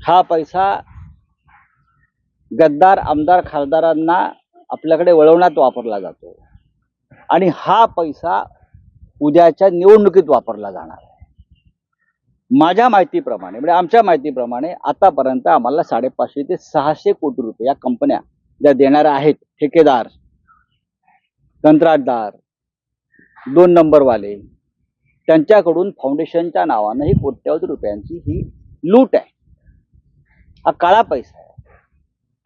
हा पैसा गद्दार आमदार खासदारांना आपल्याकडे वळवण्यात वापरला जातो आणि हा पैसा उद्याच्या निवडणुकीत वापरला जाणार आहे. माझ्या माहितीप्रमाणे म्हणजे आमच्या माहितीप्रमाणे आतापर्यंत आम्हाला 550 ते 600 कोटी रुपये या कंपन्या ज्या देणाऱ्या आहेत, ठेकेदार, कंत्राटदार, 2 नंबरवाले, त्यांच्याकडून फाउंडेशनच्या नावानं ही कोट्यवधी रुपयांची ही लूट आहे. हा काळा पैसा आहे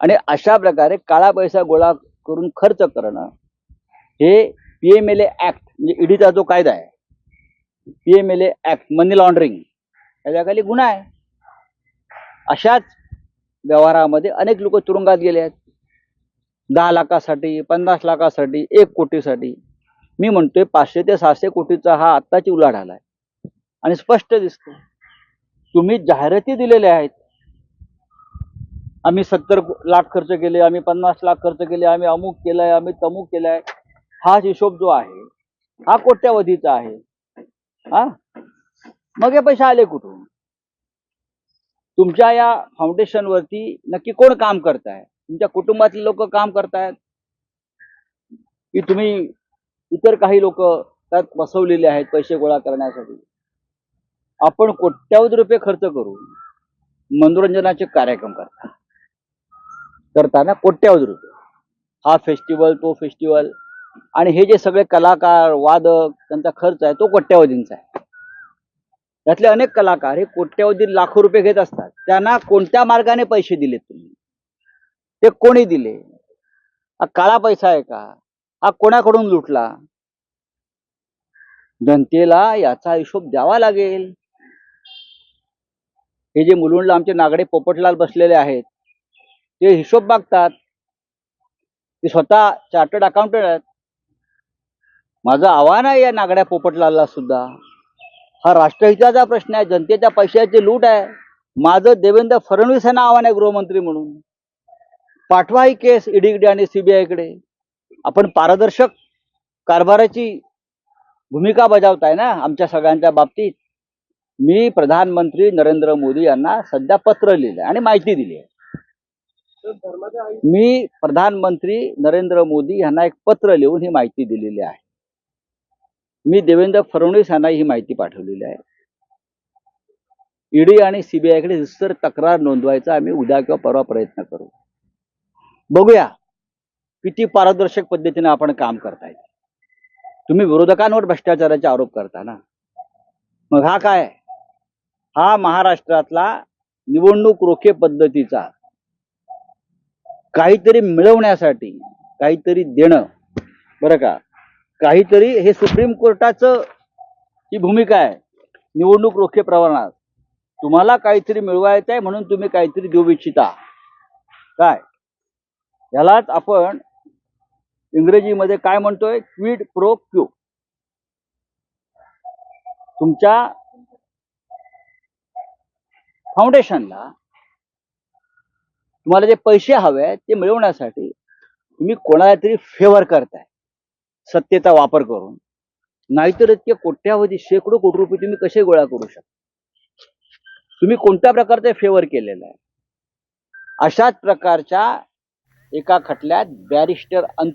आणि अशा प्रकारे काळा पैसा गोळा करून खर्च करणं हे PMLA ऍक्ट म्हणजे ईडीचा जो कायदा आहे, PMLA ऍक्ट मनी लॉन्ड्रिंग याच्याखाली गुन्हा आहे. अशाच व्यवहारामध्ये अनेक लोक तुरुंगात गेले आहेत. 10 लाखासाठी, 50 लाखासाठी, 1 कोटीसाठी. मी म्हणतोय 500 ते 600 कोटीचा हा आत्ताची उलाढाल आहे आणि स्पष्ट दिसतो. तुम्ही जाहिराती दिलेल्या आहेत, आम्ही 70 लाख खर्च केले, आम्ही 50 लाख खर्च केले, आम्ही अमुक केलंय, आम्ही तमुक केलंय. हा हिशोब जो आहे हा कोट्यावधीचा आहे. हा मग हे पैसे आले कुठून? तुमच्या या फाउंडेशनवरती नक्की कोण काम करताय? तुमच्या कुटुंबातले लोक काम करतायत की तुम्ही इतर काही लोक त्यात बसवलेले आहेत पैसे गोळा करण्यासाठी? आपण कोट्यावधी रुपये खर्च करून मनोरंजनाचे कार्यक्रम करताना कोट्यावधी रुपये, हा फेस्टिवल तो फेस्टिवल, आणि हे जे सगळे कलाकार वादक त्यांचा खर्च आहे तो कोट्यावधींचा आहे. त्यातले अनेक कलाकार हे कोट्यावधी लाखो रुपये घेत असतात. त्यांना कोणत्या मार्गाने पैसे दिले तुम्ही? ते कोणी दिले? हा काळा पैसा आहे का? हा कोणाकडून लुटला? जनतेला याचा हिशोब द्यावा लागेल. हे जे मुलुंडला आमचे नागडे पोपटलाल बसलेले आहेत ते हिशोब मागतात. ते स्वतः चार्टर्ड अकाउंटंट आहेत. माझं आव्हान आहे या नागड्या पोपटलालला सुद्धा, हा राष्ट्रहिताचा प्रश्न आहे, जनतेच्या पैशाची लूट आहे. माझं देवेंद्र फडणवीस यांना आव्हान आहे गृहमंत्री म्हणून, पाठवा ही केस ईडी आणि CBI कडे. आपण पारदर्शक कारभाराची भूमिका बजावताय ना आमच्या सगळ्यांच्या बाबतीत. मी प्रधानमंत्री नरेंद्र मोदी यांना सध्या पत्र लिहिलं आणि माहिती दिली आहे. मी प्रधानमंत्री नरेंद्र मोदी यांना एक पत्र लिहून ही माहिती दिलेली आहे. मी देवेंद्र फडणवीस यांना ही माहिती पाठवलेली आहे. ईडी आणि CBI कडे सर तक्रार नोंदवायचा आम्ही उद्या किंवा परवा प्रयत्न करू. बघूया किती पारदर्शक पद्धतीने आपण काम करताय. तुम्ही विरोधकांवर भ्रष्टाचाराचे आरोप करता ना, मग हा काय? हा महाराष्ट्रातला निवडणूक रोखे पद्धतीचा काहीतरी मिळवण्यासाठी काहीतरी देणं, बरं का, काहीतरी, हे सुप्रीम कोर्टाचं ही भूमिका आहे निवडणूक रोखे प्रकरणात. तुम्हाला काहीतरी मिळवायचं आहे म्हणून तुम्ही काहीतरी देऊ इच्छिता काय? यालाच आपण इंग्रजीमध्ये काय म्हणतोय? Quid pro Q. तुमच्या फाउंडेशनला तुम्हाला जे पैसे हवे आहेत ते मिळवण्यासाठी तुम्ही कोणाला तरी फेवर करताय सत्तेचा वापर करून. नाहीतर इतके कोट्यावधी शेकडो कोटी रुपये तुम्ही कसे गोळा करू शकता? तुम्ही कोणत्या प्रकारचे फेवर केलेलं आहे? अशाच प्रकारच्या एका खटल्यात बॅरिस्टर अंतु